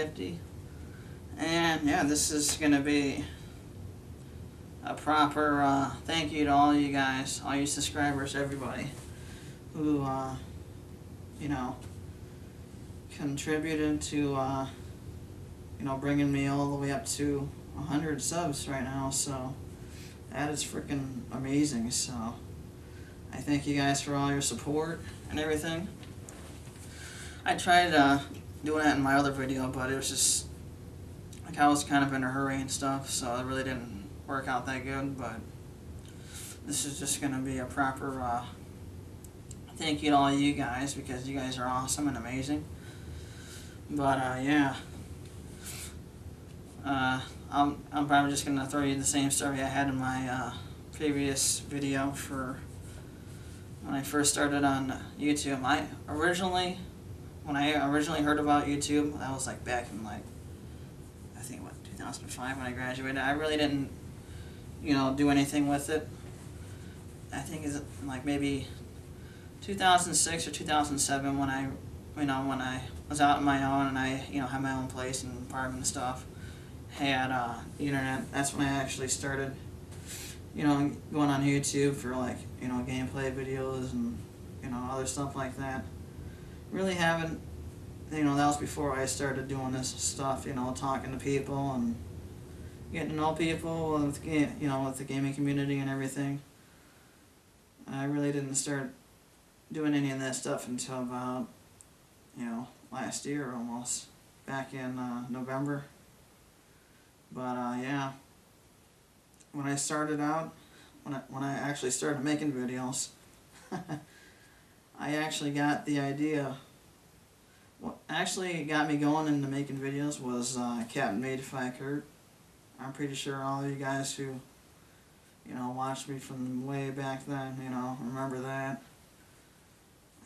50. And yeah, this is going to be a proper thank you to all you guys, all you subscribers, everybody who, you know, contributed to, you know, bringing me all the way up to 100 subs right now. So that is freaking amazing. So I thank you guys for all your support and everything. I tried doing that in my other video, but it was just like I was kind of in a hurry and stuff, so it really didn't work out that good. But this is just going to be a proper thank you to all you guys, because you guys are awesome and amazing. But yeah, I'm probably just going to throw you the same story I had in my previous video for when I first started on YouTube. When I originally heard about YouTube, that was like back in like, I think what, 2005 when I graduated. I really didn't, you know, do anything with it. I think it's like maybe 2006 or 2007 when I was out on my own and I, you know, had my own place and apartment and stuff, had the internet. That's when I actually started, you know, going on YouTube for like, you know, gameplay videos and, you know, other stuff like that. Really haven't, you know, that was before I started doing this stuff, you know, talking to people and getting to know people with, you know, with the gaming community and everything. I really didn't start doing any of that stuff until about, you know, last year almost, back in November. But yeah, when I started out, when I actually started making videos, I actually got the idea. What actually got me going into making videos was Captain Maidify Kurt. I'm pretty sure all of you guys who, you know, watched me from way back then, you know, remember that.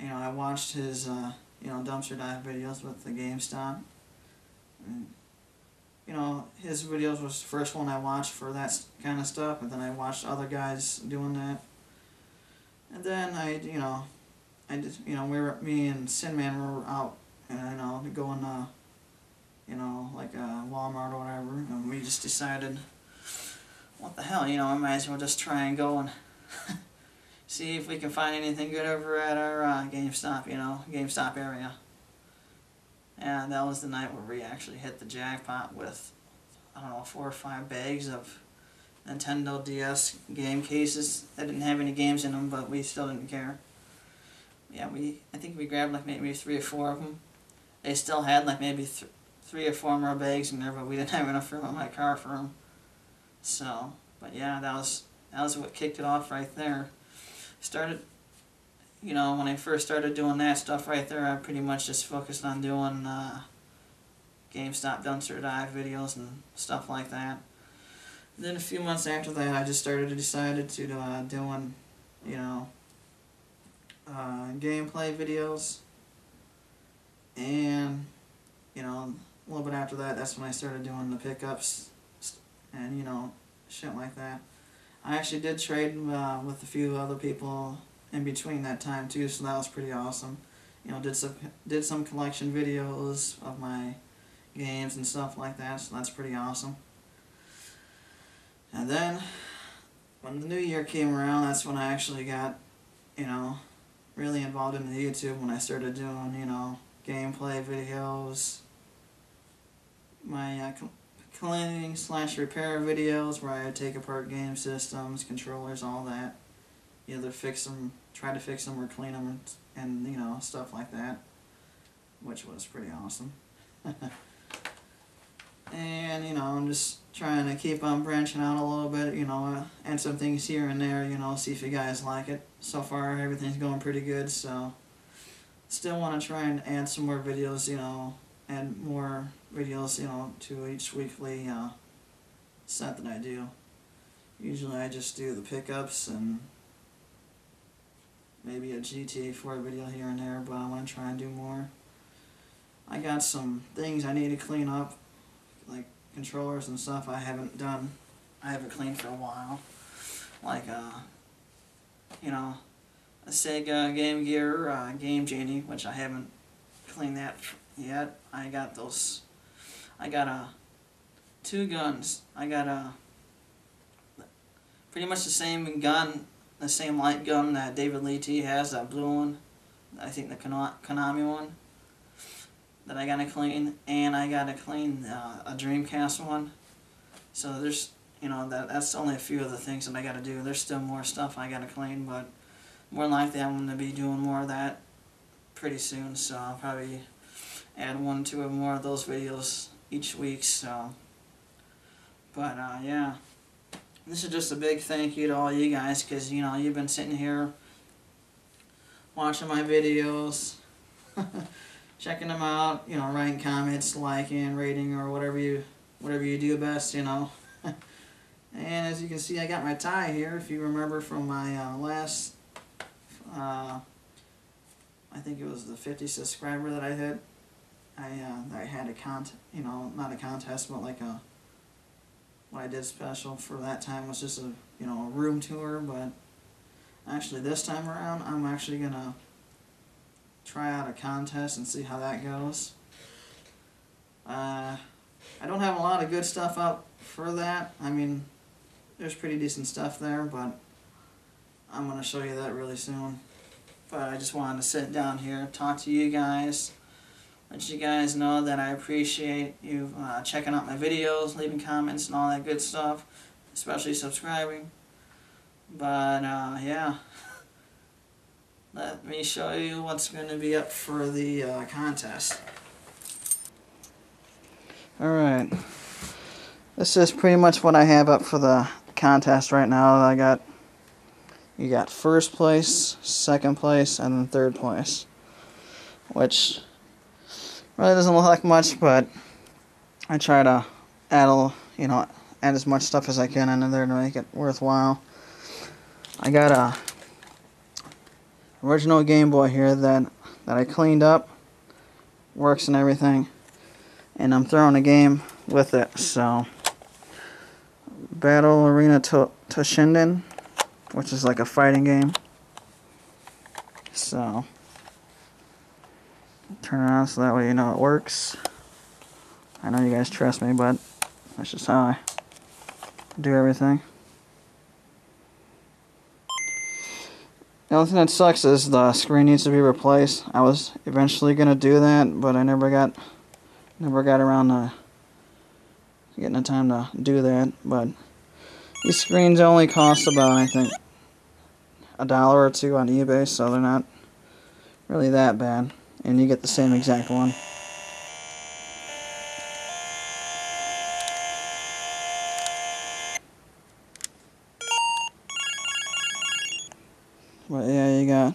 You know, I watched his, you know, dumpster dive videos with the GameStop. And, you know, his videos was the first one I watched for that kind of stuff, and then I watched other guys doing that. And then you know, me and Sinman were out, and you know, going you know, like Walmart or whatever, and we just decided, what the hell, you know, I might as well just try and go and see if we can find anything good over at our GameStop, you know, GameStop area. And that was the night where we actually hit the jackpot with, I don't know, 4 or 5 bags of Nintendo DS game cases that didn't have any games in them, but we still didn't care. Yeah, I think we grabbed like maybe 3 or 4 of them. They still had like maybe 3 or 4 more bags in there, but we didn't have enough room in my car for them. So, but yeah, that was what kicked it off right there. Started, you know, when I first started doing that stuff right there, I pretty much just focused on doing GameStop dumpster dive videos and stuff like that. Then a few months after that, I just decided to doing, you know, gameplay videos. And, you know, a little bit after that, that's when I started doing the pickups and, you know, shit like that. I actually did trade with a few other people in between that time too, so that was pretty awesome. You know, did some collection videos of my games and stuff like that, so that's pretty awesome. And then when the new year came around, that's when I actually got, you know, really involved in the YouTube, when I started doing, you know, gameplay videos, my cleaning / repair videos where I would take apart game systems, controllers, all that. Either fix them, try to fix them, or clean them, and you know, stuff like that, which was pretty awesome. And you know, I'm just trying to keep on branching out a little bit, you know, add some things here and there, you know, see if you guys like it. So far, everything's going pretty good, so still want to try and add some more videos, you know, add more videos, you know, to each weekly set that I do. Usually I just do the pickups and maybe a GTA 4 video here and there, but I want to try and do more. I got some things I need to clean up, like controllers and stuff I haven't cleaned for a while. Like, you know, a Sega Game Gear Game Genie, which I haven't cleaned that yet. I got those I got two guns. I got pretty much the same gun, the same light gun that David Lee T has, that blue one. I think the Konami one that I gotta clean, and I gotta clean a Dreamcast one. So there's, you know, that's only a few of the things that I gotta do. There's still more stuff I gotta clean, but more than likely I'm gonna be doing more of that pretty soon. So I'll probably add 1 or 2 more of those videos each week. So, but yeah, this is just a big thank you to all you guys, because you know, you've been sitting here watching my videos, checking them out, you know, writing comments, liking, rating, or whatever you do best, you know. And as you can see, I got my tie here. If you remember from my last, I think it was the 50 subscriber that I hit. I had a you know, not a contest, but like what I did special for that time was just a, you know, a room tour. But actually this time around, I'm actually gonna try out a contest and see how that goes. I don't have a lot of good stuff up for that. I mean, there's pretty decent stuff there, but I'm gonna show you that really soon. But I just wanted to sit down here, talk to you guys, let you guys know that I appreciate you checking out my videos, leaving comments and all that good stuff, especially subscribing. But yeah, let me show you what's going to be up for the contest. Alright, this is pretty much what I have up for the contest right now. You got first place, second place, and then third place, which really doesn't look like much, but I try to add as much stuff as I can in there to make it worthwhile. I got a original Game Boy here that I cleaned up, works and everything, and I'm throwing a game with it. So, Battle Arena Toshinden, which is like a fighting game. So, turn it on so that way you know it works. I know you guys trust me, but that's just how I do everything. The only thing that sucks is the screen needs to be replaced. I was eventually gonna do that, but I never got around to getting the time to do that. But these screens only cost about, I think, $1 or $2 on eBay, so they're not really that bad, and you get the same exact one. But yeah, you got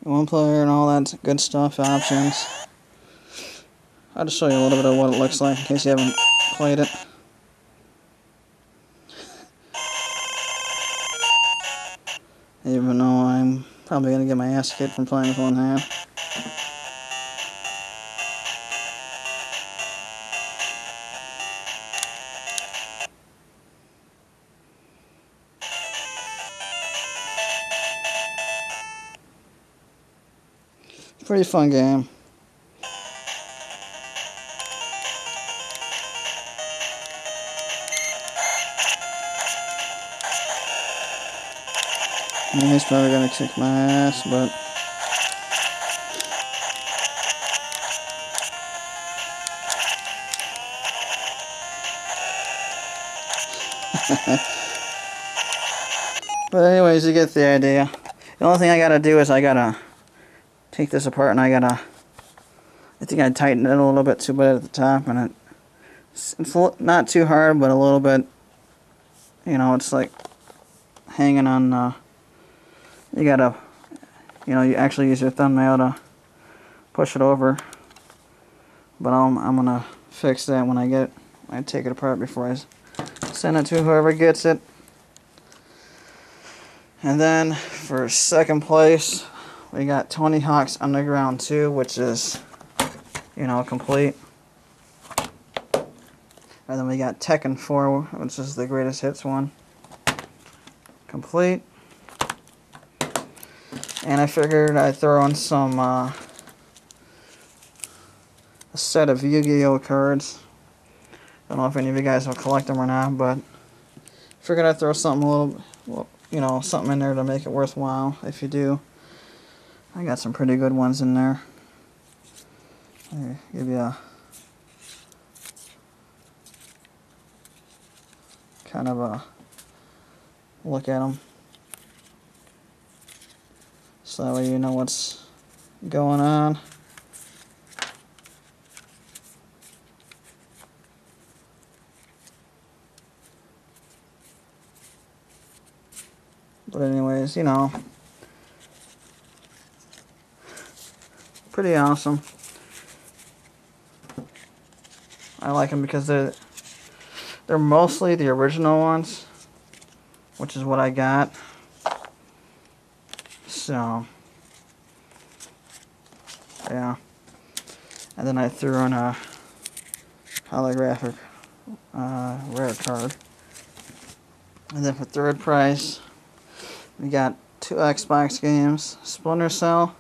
one player and all that good stuff, options. I'll just show you a little bit of what it looks like in case you haven't played it. Even though I'm probably going to get my ass kicked from playing with one hand. Pretty fun game. He's probably gonna kick my ass, but but anyways, you get the idea. The only thing I gotta do is I gotta take this apart, and I think I tightened it a little bit too bad at the top, and it's not too hard, but a little bit, you know, it's like hanging on, you gotta, you know, you actually use your thumbnail to push it over, but I'm gonna fix that when I take it apart before I send it to whoever gets it. And then for second place, we got Tony Hawk's Underground 2, which is, you know, complete. And then we got Tekken 4, which is the greatest hits one. Complete. And I figured I'd throw in some a set of Yu-Gi-Oh cards. Don't know if any of you guys will collect them or not, but figured I'd throw something a little, well, you know, something in there to make it worthwhile. If you do, I got some pretty good ones in there. I'll give you a kind of a look at them, so that way you know what's going on. But anyways, you know, pretty awesome. I like them because they're mostly the original ones, which is what I got. So, yeah. And then I threw in a holographic rare card. And then for third prize, we got 2 Xbox games. Splinter Cell,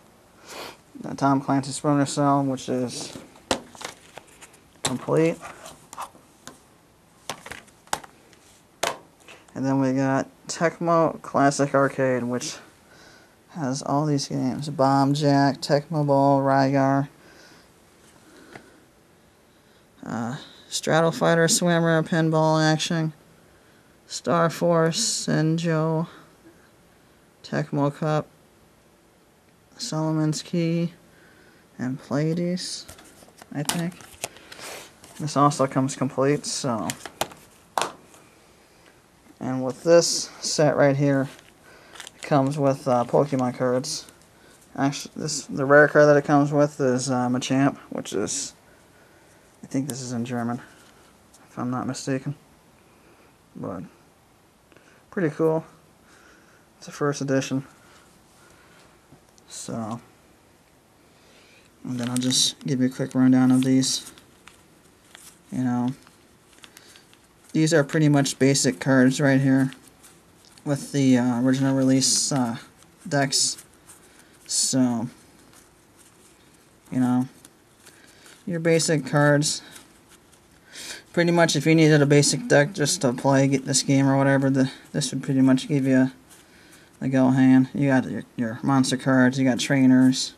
Tom Clancy Splinter Cell, which is complete. And then we got Tecmo Classic Arcade, which has all these games. Bomb Jack, Tecmo Bowl, Rygar, Straddle Fighter, Swimmer, Pinball Action, Star Force, Senjo, Tecmo Cup, Solomon's Key, and Pleiades, I think. This also comes complete, so. And with this set right here, it comes with Pokemon cards. Actually, the rare card that it comes with is Machamp, which is, I think this is in German, if I'm not mistaken. But pretty cool. It's a first edition. So, and then I'll just give you a quick rundown of these. You know, these are pretty much basic cards right here with the original release decks. So, you know, your basic cards. Pretty much if you needed a basic deck just to play this game or whatever, this would pretty much give you a go hand. You got your monster cards, you got trainers.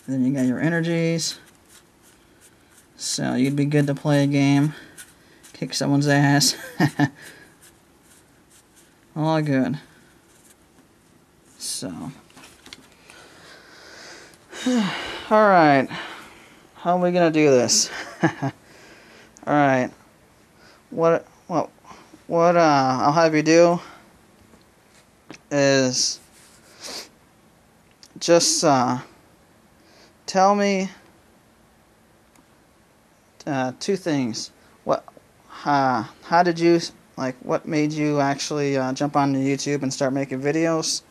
And then you got your energies. So you'd be good to play a game, kick someone's ass. All good. So, alright, how are we gonna do this? Alright, what I'll have you do is just tell me 2 things. How did you, what made you actually jump onto YouTube and start making videos?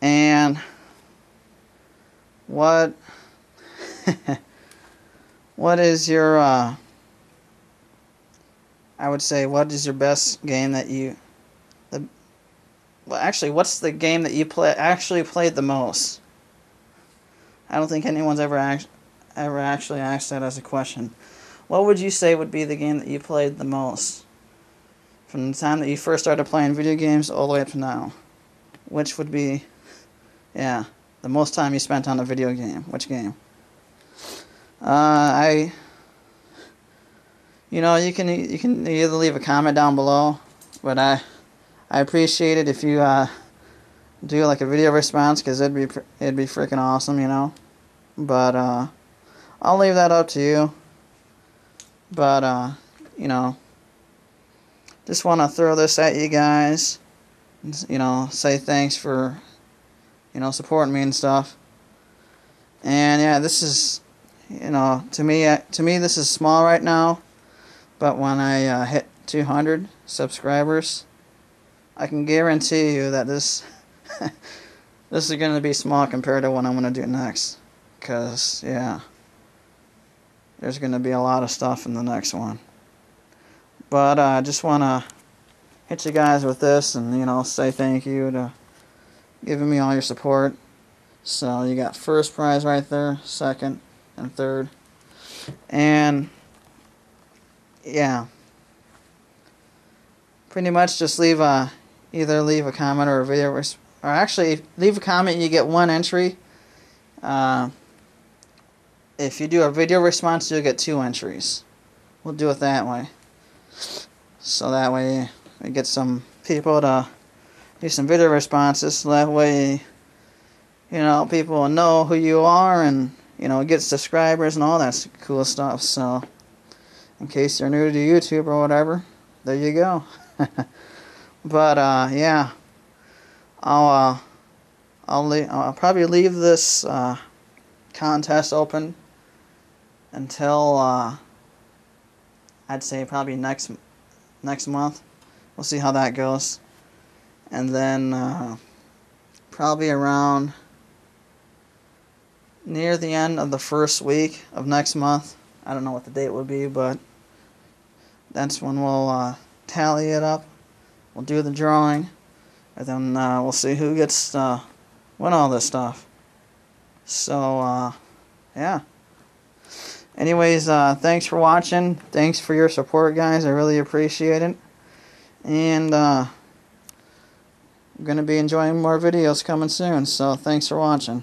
And what is your I would say, what is your best game that you well, actually, what's the game that you actually played the most? I don't think anyone's ever actually asked that as a question. What would you say would be the game that you played the most? From the time that you first started playing video games all the way up to now. Which would be, yeah, the most time you spent on a video game. Which game? You know, you can either leave a comment down below, but I appreciate it if you do like a video response, because it'd be freaking awesome, you know. But I'll leave that up to you. But you know, just want to throw this at you guys. You know, say thanks for, you know, supporting me and stuff. And yeah, this is, you know, to me this is small right now. But when I hit 200 subscribers, I can guarantee you that this this is going to be small compared to what I'm going to do next. Because, yeah, there's going to be a lot of stuff in the next one. But I just want to hit you guys with this and, you know, say thank you to giving me all your support. So you got first prize right there, second and third. And yeah, pretty much just either leave a comment or a video, or actually leave a comment, you get 1 entry. If you do a video response, you'll get 2 entries. We'll do it that way. So that way we get some people to do some video responses. So that way, you know, people will know who you are, and, you know, get subscribers and all that cool stuff. So in case you're new to YouTube or whatever, there you go. But yeah, I'll probably leave this contest open until I'd say probably next month. We'll see how that goes, and then probably around near the end of the first week of next month, I don't know what the date will be, but that's when we'll tally it up. We'll do the drawing, and then we'll see who gets to win all this stuff. So yeah. Anyways, thanks for watching. Thanks for your support, guys. I really appreciate it. And I'm going to be enjoying more videos coming soon. So thanks for watching.